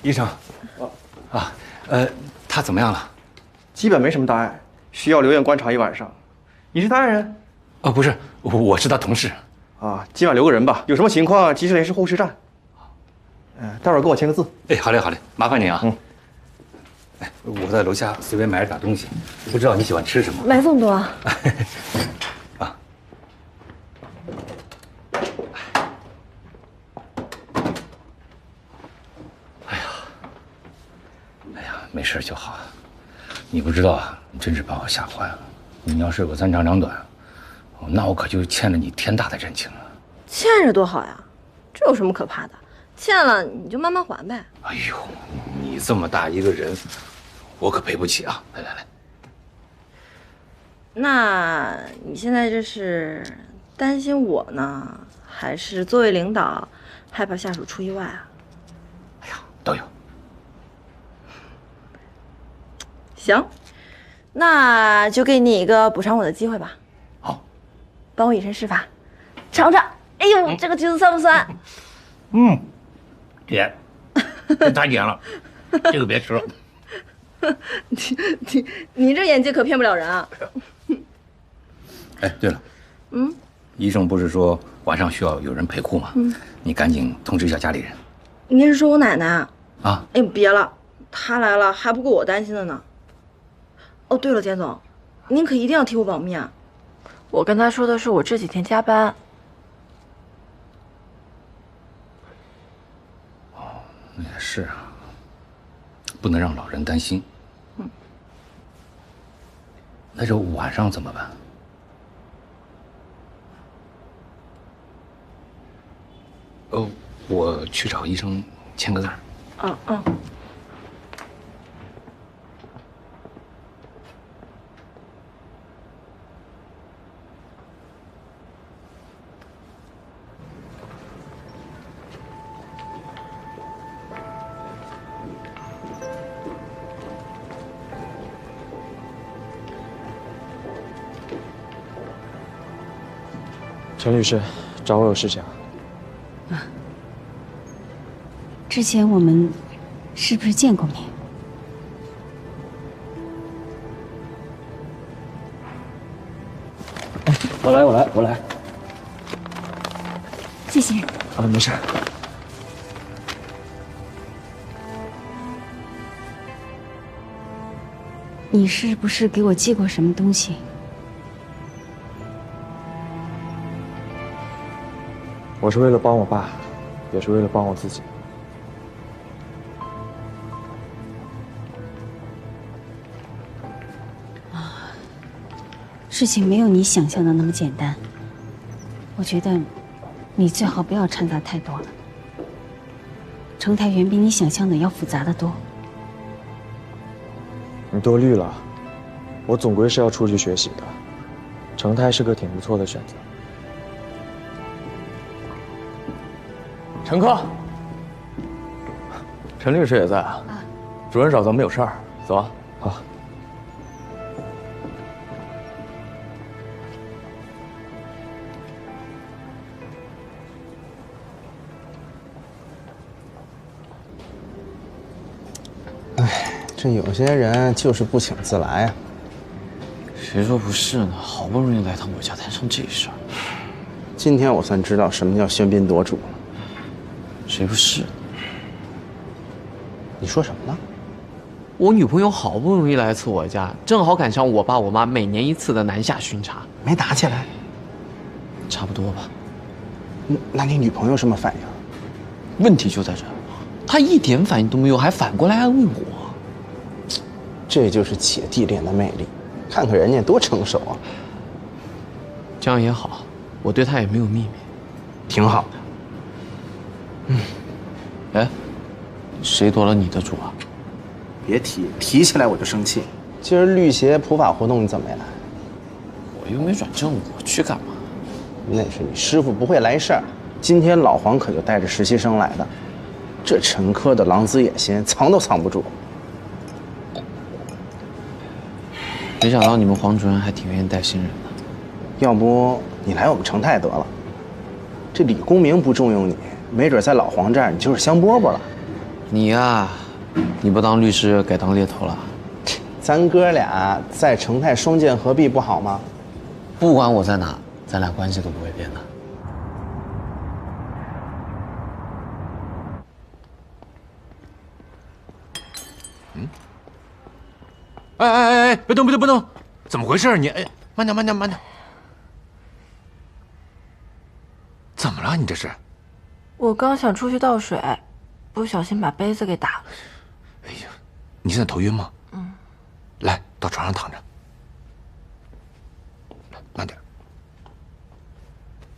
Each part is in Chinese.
医生，他怎么样了？基本没什么大碍，需要留院观察一晚上。你是他爱人？不是，我是他同事。啊，今晚留个人吧，有什么情况及时联系护士站。待会儿给我签个字。哎，好嘞，好嘞，麻烦您啊。哎，我在楼下随便买了点东西，不知道你喜欢吃什么？买这么多啊？没事就好。你不知道啊，你真是把我吓坏了。你要是有个三长两短，那我可就欠了你天大的人情了。欠着多好呀，这有什么可怕的？欠了你就慢慢还呗。哎呦，你这么大一个人，我可赔不起啊！来来来，那你现在这是担心我呢，还是作为领导害怕下属出意外啊？哎呀，都有。行，那就给你一个补偿我的机会吧。好，帮我以身试法，尝尝。哎呦，这个橘子酸不酸？甜，真太甜了，这个别吃了。你这演技可骗不了人啊！哎，对了，医生不是说晚上需要有人陪护吗？你赶紧通知一下家里人。您是说我奶奶啊？啊？哎，别了，她来了还不够我担心的呢。哦，对了，简总，您可一定要替我保密啊！我跟他说的是我这几天加班。也是啊，不能让老人担心。那这晚上怎么办？我去找医生签个字儿。陈律师，找我有事情。之前我们是不是见过面？我来。谢谢。啊，没事。你是不是给我寄过什么东西？我是为了帮我爸，也是为了帮我自己。事情没有你想象的那么简单。我觉得你最好不要掺杂太多了。成台远比你想象的要复杂的多。你多虑了，我总归是要出去学习的。成泰是个挺不错的选择。陈科，陈律师也在啊。主任找咱们有事儿，走啊。好。这有些人就是不请自来啊。谁说不是呢？好不容易来趟我家，摊上这事儿。今天我算知道什么叫喧宾夺主了。谁不是？你说什么呢？我女朋友好不容易来一次我家，正好赶上我爸我妈每年一次的南下巡查。没打起来？差不多吧。那你女朋友什么反应？问题就在这儿，她一点反应都没有，还反过来安慰我。这就是姐弟恋的魅力，看看人家多成熟啊！这样也好，我对她也没有秘密，挺好的。哎，谁夺了你的主啊？别提，提起来我就生气。今儿绿鞋普法活动你怎么没来？我又没转正，我去干嘛？那是你师傅不会来事儿。今天老黄可就带着实习生来的，这陈科的狼子野心藏都藏不住。没想到你们黄主任还挺愿意带新人的。要不你来我们成泰得了？这李公明不重用你，没准在老黄这儿你就是香饽饽了。你呀，你不当律师改当猎头了？咱哥俩在成泰双剑合璧不好吗？不管我在哪，咱俩关系都不会变的。哎，别动，别动，别动！怎么回事？你哎，慢点，慢点，慢点！怎么了？你这是？我刚想出去倒水，不小心把杯子给打了。哎呀，你现在头晕吗？嗯。来，到床上躺着。来，慢点。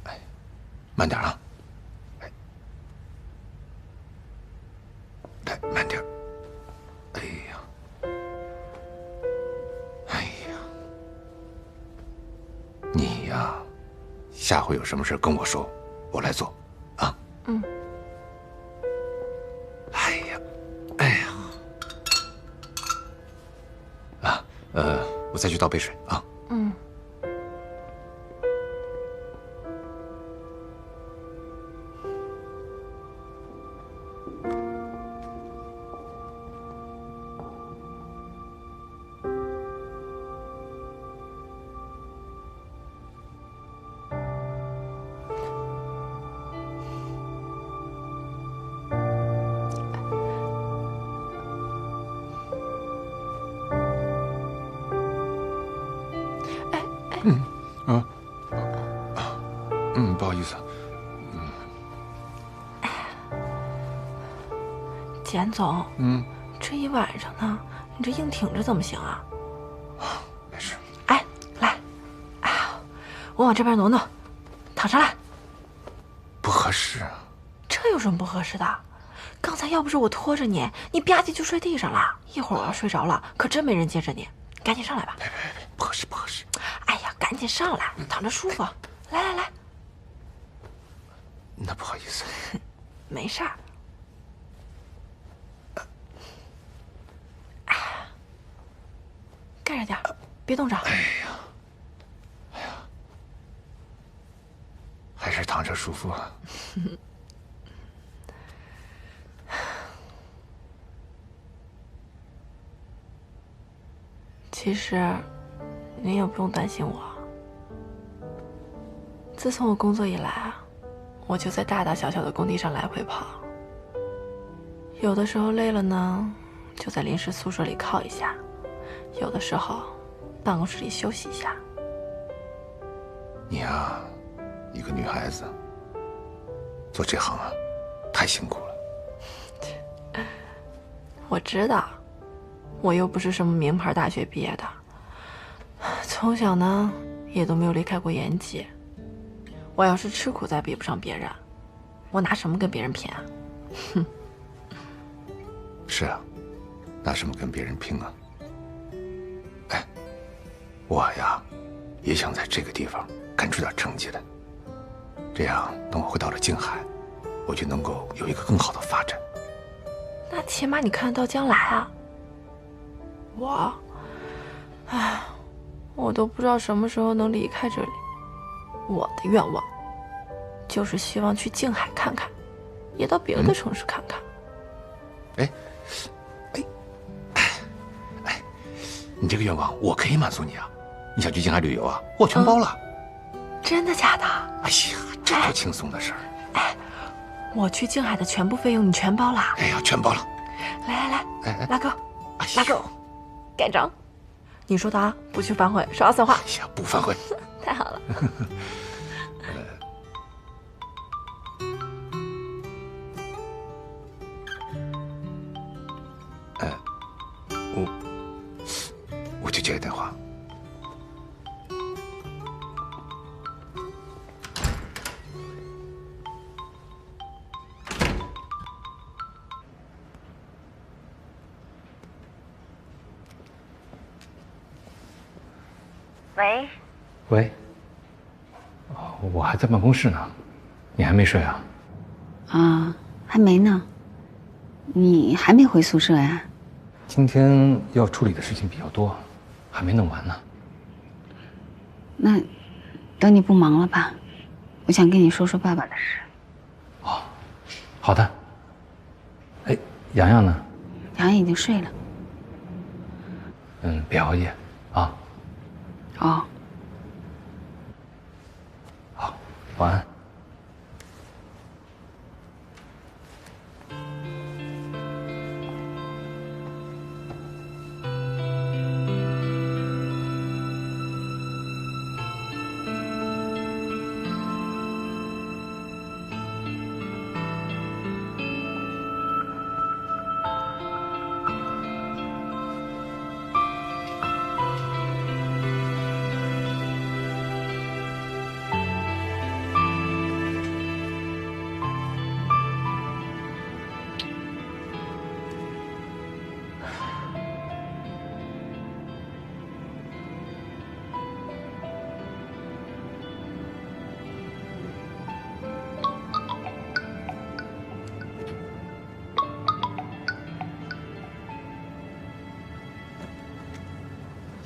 哎，慢点啊！哎，来，慢点。哎呀，哎呀，你呀，下回有什么事跟我说，我来做，啊？嗯。哎呀，哎呀。啊，我再去倒杯水啊。嗯。不好意思。简总，这一晚上呢，你这硬挺着怎么行啊？没事。哎，来，哎呀，我往这边挪挪，躺上来。不合适啊。这有什么不合适的？刚才要不是我拖着你，你吧唧就睡地上了。一会儿我要睡着了，可真没人接着你。赶紧上来吧。别，不合适，不合适。哎呀，赶紧上来，躺着舒服。来来来。那不好意思。没事儿。哎呀，盖着点，别冻着。哎呀，还是躺着舒服啊。其实，你也不用担心我。自从我工作以来啊，我就在大大小小的工地上来回跑。有的时候累了呢，就在临时宿舍里靠一下；有的时候，办公室里休息一下。你呀，一个女孩子，做这行啊，太辛苦了。我知道，我又不是什么名牌大学毕业的，从小呢也都没有离开过延吉。我要是吃苦再比不上别人，我拿什么跟别人拼啊？哼！是啊，拿什么跟别人拼啊？哎，我呀，也想在这个地方干出点成绩来。这样，等我回到了静海，我就能够有一个更好的发展。那起码你看得到将来啊。我都不知道什么时候能离开这里。我的愿望就是希望去静海看看，也到别的城市看看。你这个愿望我可以满足你啊！你想去静海旅游啊？我全包了。真的假的？哎呀，这多轻松的事儿！哎，我去静海的全部费用你全包了？哎呀，全包了。来，拉钩，拉钩，盖章。你说的啊，不去反悔，说二算话。哎呀，不反悔。太好了。我去接个电话。喂，喂，我还在办公室呢，你还没睡啊？啊，还没呢。你还没回宿舍呀？今天要处理的事情比较多，还没弄完呢。那等你不忙了吧，我想跟你说说爸爸的事。哦，好的。哎，洋洋呢？洋洋已经睡了。别熬夜啊。哦，好，晚安。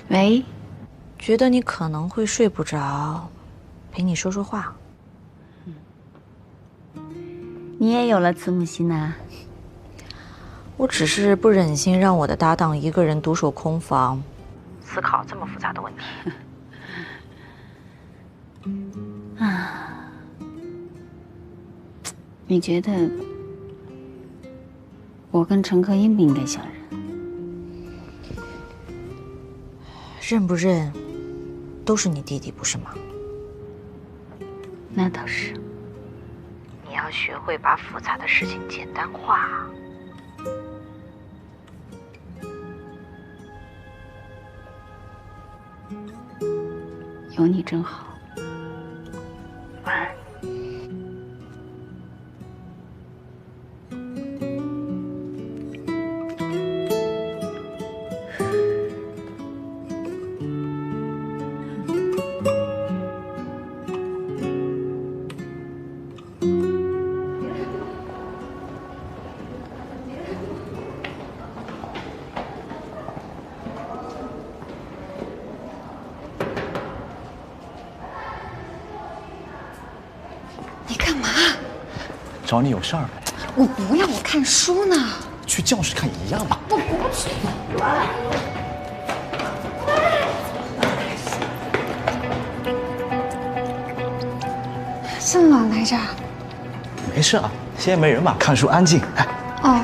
喂，觉得你可能会睡不着，陪你说说话。你也有了慈母心呐。我只是不忍心让我的搭档一个人独守空房，思考这么复杂的问题。你觉得我跟陈科应不应该相认？认不认，都是你弟弟，不是吗？那倒是。你要学会把复杂的事情简单化。有你真好。晚安。找你有事儿呗？我不要，我看书呢。去教室看一样吧。我不去。这么晚来着？没事啊，现在没人嘛，看书安静。哎，哦。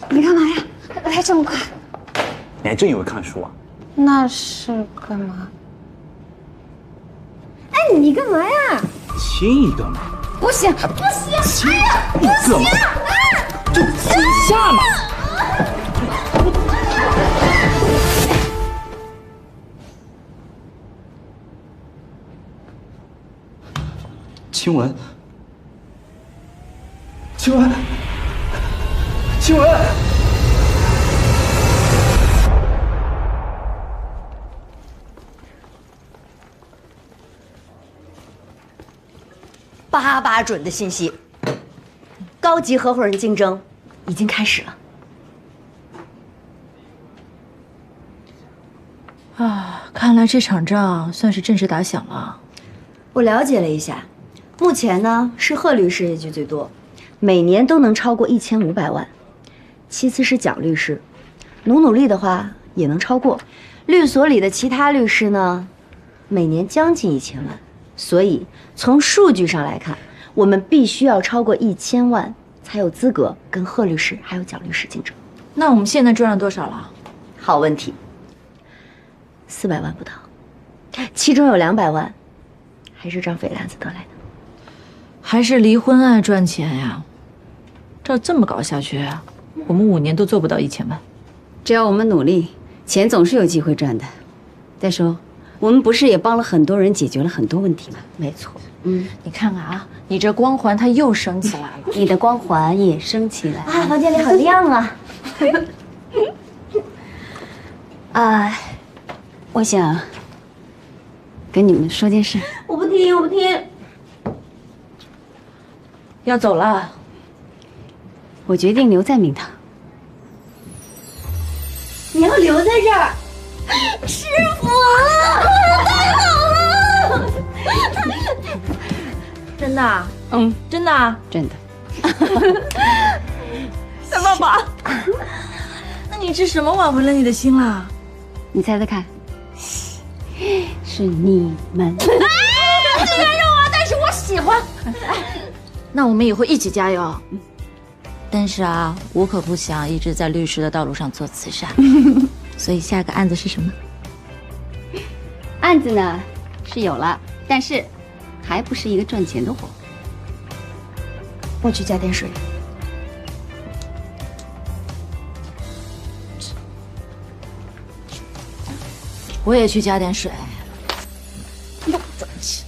你干嘛呀？来这么快？你还真以为看书啊？那是干嘛？哎，你干嘛呀？亲一个嘛。不行，不行！哎呀，不行！就亲一下嘛。亲吻，亲吻，亲吻。8准的信息，高级合伙人竞争已经开始了。啊，看来这场仗算是正式打响了。我了解了一下，目前呢是贺律师业绩最多，每年都能超过1500万，其次是蒋律师，努力的话也能超过。律所里的其他律师呢，每年将近1000万。所以从数据上来看，我们必须要超过1000万，才有资格跟贺律师还有蒋律师竞争。那我们现在赚了多少了？好问题，400万不到，其中有200万还是张匪兰子得来的。还是离婚案赚钱呀？照这么搞下去，我们5年都做不到1000万。只要我们努力，钱总是有机会赚的。再说，我们不是也帮了很多人解决了很多问题吗？没错，你看看啊，你这光环它又升起来了，你的光环也升起来了啊，房间里好亮啊！啊，我想跟你们说件事。我不听，我不听。要走了。我决定留在明堂。你要留在这儿？师傅啊，太好了！真的啊？真的啊？真的。小宝宝，那你这什么挽回了你的心啦？你猜猜看，是你们。虽然肉啊，但是我喜欢。那我们以后一起加油。但是啊，我可不想一直在律师的道路上做慈善。所以下个案子是什么？案子呢是有了，但是还不是一个赚钱的活。我去加点水。我也去加点水。又赚钱。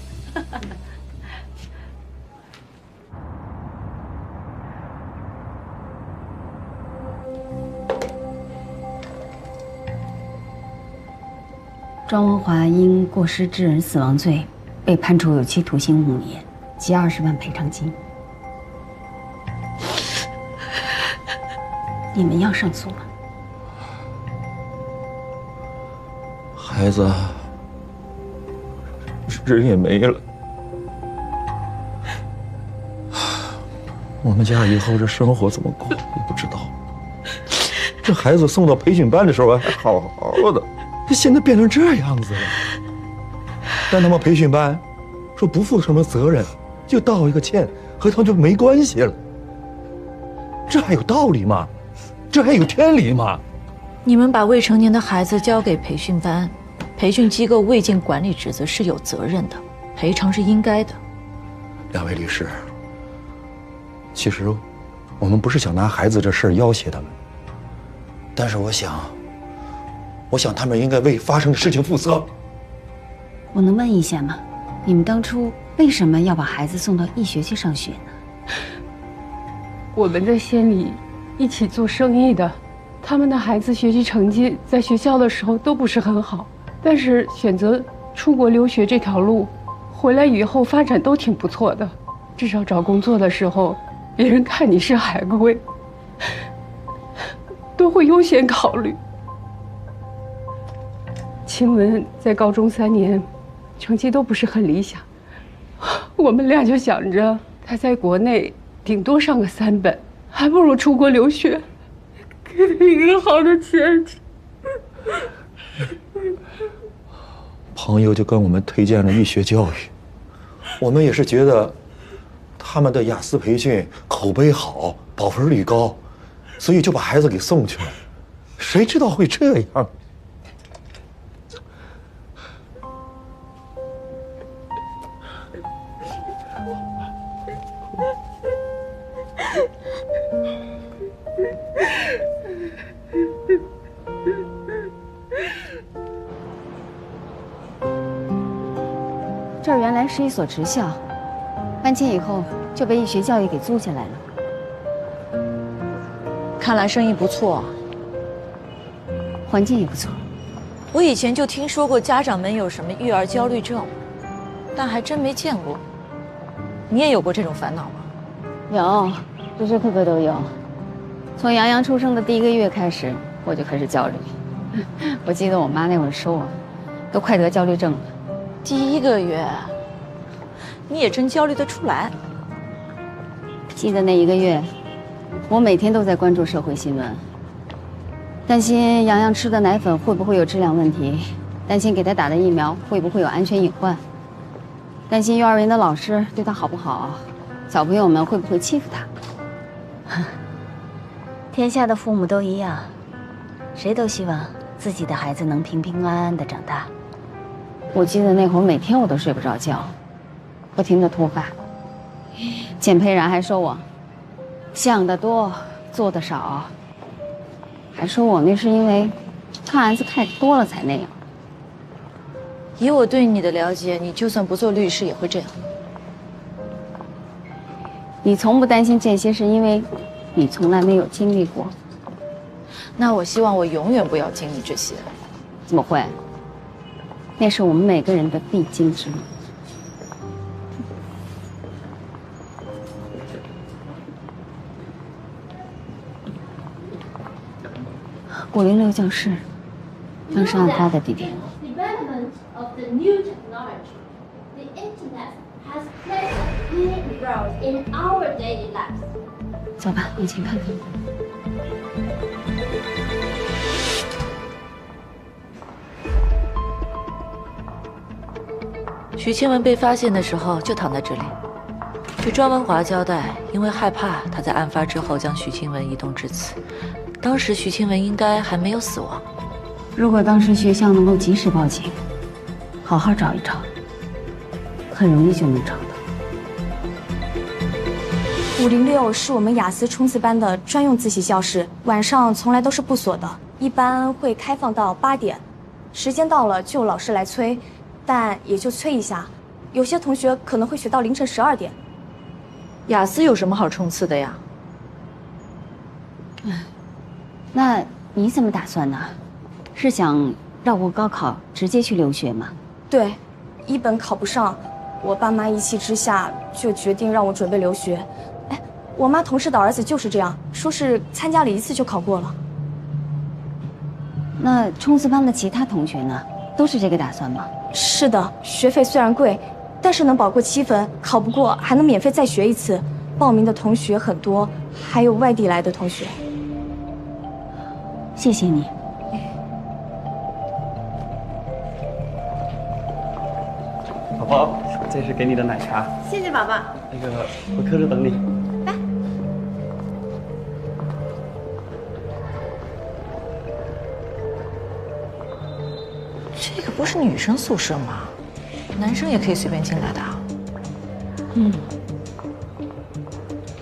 庄文华因过失致人死亡罪被判处有期徒刑5年，及20万赔偿金。你们要上诉吗？孩子人也没了，我们家以后这生活怎么过也不知道。这孩子送到培训班的时候还好好的，现在变成这样子了。但他们培训班说不负什么责任，就道一个歉，和他们就没关系了。这还有道理吗？这还有天理吗？你们把未成年的孩子交给培训班，培训机构未尽管理职责是有责任的，赔偿是应该的。两位律师，其实我们不是想拿孩子这事儿要挟他们，但是我想他们应该为发生的事情负责。我能问一下吗？你们当初为什么要把孩子送到医学去上学呢？我们在县里一起做生意的，他们的孩子学习成绩在学校的时候都不是很好，但是选择出国留学这条路，回来以后发展都挺不错的，至少找工作的时候，别人看你是海归，都会优先考虑。晴雯在高中3年，成绩都不是很理想，我们俩就想着她在国内顶多上个3本，还不如出国留学，给她一个好的前程。朋友就跟我们推荐了医学教育，我们也是觉得他们的雅思培训口碑好，保分率高，所以就把孩子给送去了。谁知道会这样？这儿原来是一所职校，搬迁以后就被医学教育给租下来了。看来生意不错，环境也不错。我以前就听说过家长们有什么育儿焦虑症，但还真没见过。你也有过这种烦恼吗？有，时时刻刻都有。从洋洋出生的第1个月开始，我就开始焦虑。我记得我妈那会儿说我，都快得焦虑症了。第1个月，你也真焦虑得出来。记得那1个月，我每天都在关注社会新闻，担心洋洋吃的奶粉会不会有质量问题，担心给他打的疫苗会不会有安全隐患，担心幼儿园的老师对他好不好，小朋友们会不会欺负他。天下的父母都一样，谁都希望自己的孩子能平平安安的长大。我记得那会儿每天我都睡不着觉，不停的脱发。简佩然还说我想得多，做得少，还说我那是因为看案子太多了才那样。以我对你的了解，你就算不做律师也会这样。你从不担心这些，是因为你从来没有经历过。那我希望我永远不要经历这些。怎么会？那是我们每个人的必经之路。506教室，当时案发的地点。 development of the new technology, the internet has played a big role in our daily lives. 走吧，往前看看。许清文被发现的时候就躺在这里。据庄文华交代，因为害怕他在案发之后将许清文移动至此，当时许清文应该还没有死亡。如果当时学校能够及时报警，好好找一找，很容易就能找到。 506是我们雅思冲刺班的专用自习教室，晚上从来都是不锁的，一般会开放到8点。时间到了就有老师来催，但也就催一下。有些同学可能会学到凌晨12点。雅思有什么好冲刺的呀？那你怎么打算呢？是想绕过高考直接去留学吗？对，一本考不上，我爸妈一气之下就决定让我准备留学。 我妈同事的儿子就是这样，说是参加了1次就考过了。那冲刺班的其他同学呢？都是这个打算吗？是的，学费虽然贵，但是能保过7分，考不过还能免费再学1次。报名的同学很多，还有外地来的同学。谢谢你。宝宝，这是给你的奶茶。谢谢宝宝。那个，我课着等你。 这个不是女生宿舍吗？男生也可以随便进来的。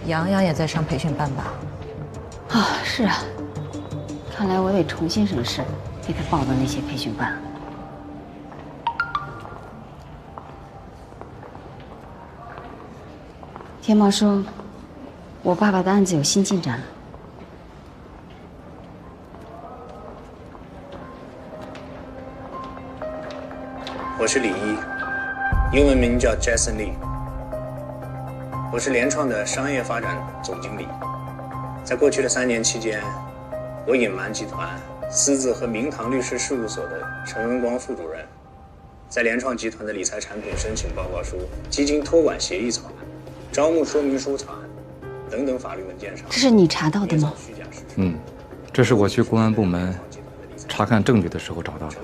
洋洋也在上培训班吧？啊，是啊。看来我得重新审视给他报的那些培训班。天猫说，我爸爸的案子有新进展了。 我是李一，英文名叫 Jason Lee。我是联创的商业发展总经理。在过去的3年期间，我隐瞒集团私自和明堂律师事务所的陈文光副主任，在联创集团的理财产品申请报告书、基金托管协议草案、招募说明书草案等等法律文件上，这是你查到的吗？这是我去公安部门查看证据的时候找到的。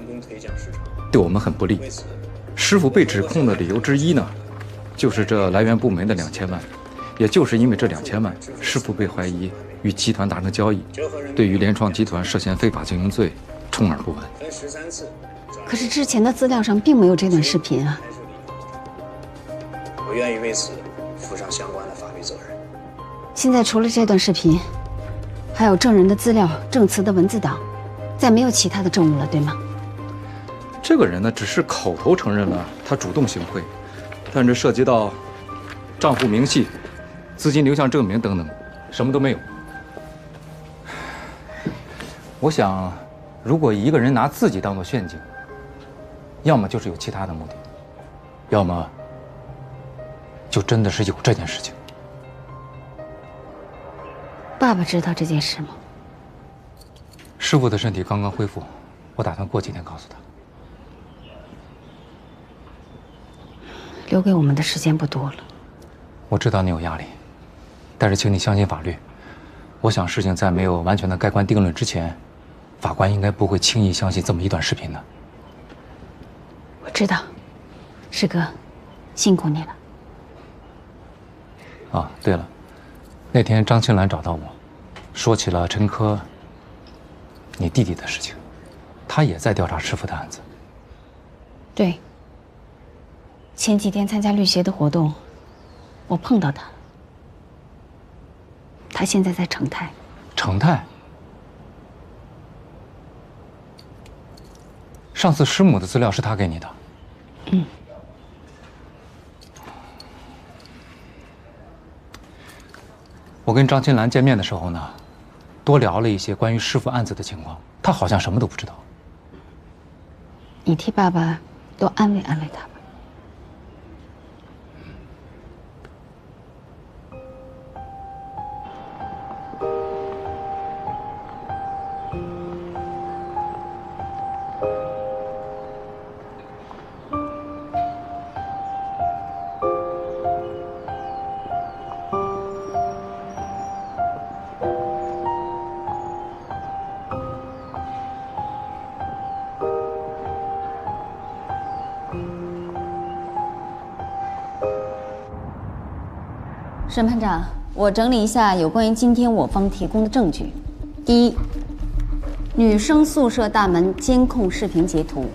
对我们很不利。师傅被指控的理由之一呢，就是这来源不明的2000万。也就是因为这2000万，师傅被怀疑与集团达成交易，对于联创集团涉嫌非法经营罪充耳不闻。可是之前的资料上并没有这段视频啊。我愿意为此负上相关的法律责任。现在除了这段视频，还有证人的资料、证词的文字档，再没有其他的证物了，对吗？ 这个人呢，只是口头承认了他主动行贿，但这涉及到账户明细、资金流向证明等等，什么都没有。我想，如果一个人拿自己当做陷阱，要么就是有其他的目的，要么就真的是有这件事情。爸爸知道这件事吗？师傅的身体刚刚恢复，我打算过几天告诉他。 留给我们的时间不多了。我知道你有压力，但是请你相信法律。我想事情在没有完全的盖棺定论之前，法官应该不会轻易相信这么一段视频的。我知道，师哥，辛苦你了。啊，对了，那天张青兰找到我，说起了陈科，你弟弟的事情，他也在调查师傅的案子。对。 前几天参加律协的活动，我碰到他了。他现在在成泰。成泰。上次师母的资料是他给你的。我跟张青兰见面的时候呢，多聊了一些关于师傅案子的情况，他好像什么都不知道。你替爸爸多安慰安慰他吧。审判长，我整理一下有关于今天我方提供的证据。第一，女生宿舍大门监控视频截图。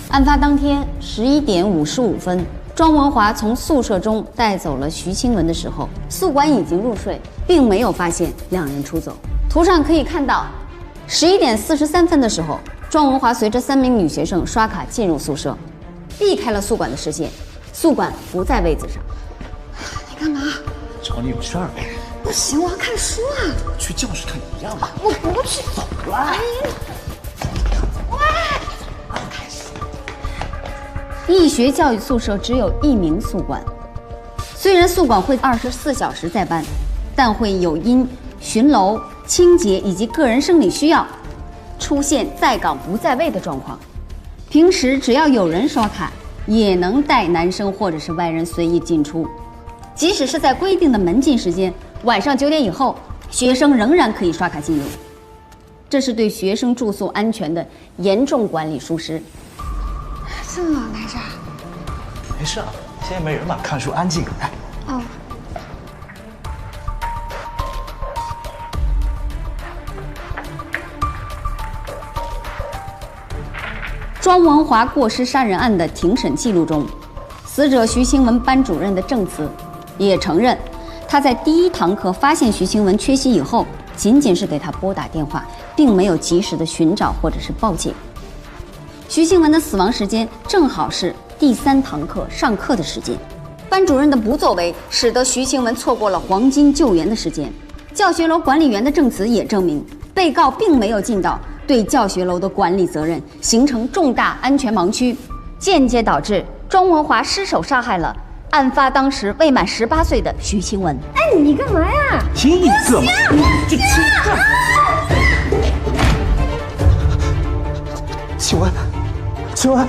案发当天11点55分，庄文华从宿舍中带走了徐清文的时候，宿管已经入睡，并没有发现两人出走。图上可以看到，11点43分的时候，庄文华随着3名女学生刷卡进入宿舍，避开了宿管的视线，宿管不在位子上。你干嘛？找你有事儿呗。不行，我要看书啊。去教室看一样吧。我不去。走了。义学教育宿舍只有1名宿管，虽然宿管会24小时在班，但会有因巡楼、清洁以及个人生理需要，出现在岗不在位的状况。平时只要有人刷卡，也能带男生或者是外人随意进出，即使是在规定的门禁时间，晚上9点以后，学生仍然可以刷卡进入。这是对学生住宿安全的严重管理疏失。这么晚来着？没事啊，现在没人嘛，看书安静。哎。哦。庄文华过失杀人案的庭审记录中，死者徐清文班主任的证词也承认，他在第1堂课发现徐清文缺席以后，仅仅是给他拨打电话，并没有及时的寻找或者是报警。徐清文的死亡时间正好是第3堂课上课的时间，班主任的不作为使得徐清文错过了黄金救援的时间。教学楼管理员的证词也证明，被告并没有尽到对教学楼的管理责任，形成重大安全盲区，间接导致庄文华失手杀害了案发当时未满18岁的徐清文。哎，你干嘛呀？听你干嘛？这清文，清文，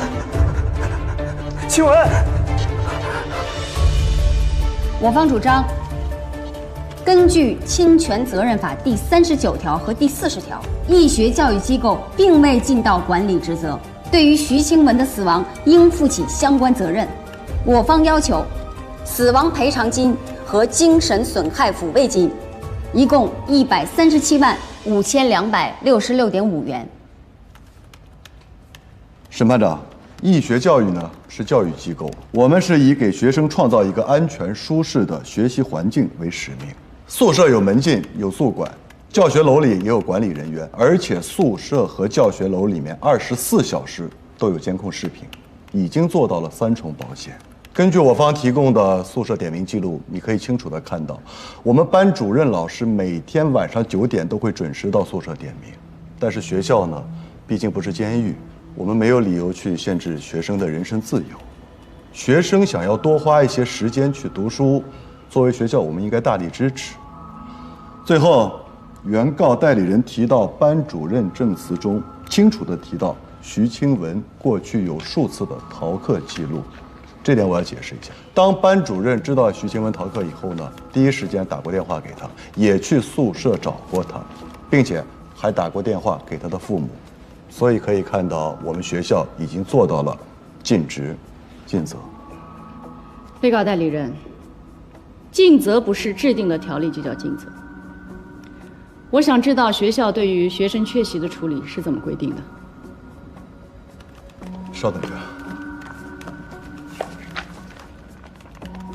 清文！我方主张，根据《侵权责任法》第39条和第40条，义学教育机构并未尽到管理职责，对于徐清文的死亡应负起相关责任。我方要求，死亡赔偿金和精神损害抚慰金，一共1375266.5元。审判长，义学教育呢是教育机构，我们是以给学生创造一个安全舒适的学习环境为使命。宿舍有门禁，有宿管，教学楼里也有管理人员，而且宿舍和教学楼里面24小时都有监控视频，已经做到了3重保险。根据我方提供的宿舍点名记录，你可以清楚地看到，我们班主任老师每天晚上9点都会准时到宿舍点名。但是学校呢，毕竟不是监狱，我们没有理由去限制学生的人身自由。学生想要多花一些时间去读书，作为学校，我们应该大力支持。最后，原告代理人提到班主任证词中清楚地提到徐清文过去有数次的逃课记录，这点我要解释一下。当班主任知道徐清文逃课以后呢，第一时间打过电话给他，也去宿舍找过他，并且还打过电话给他的父母。所以可以看到，我们学校已经做到了尽职尽责。被告代理人，尽责不是制定的条例就叫尽责。我想知道学校对于学生缺席的处理是怎么规定的？稍等着。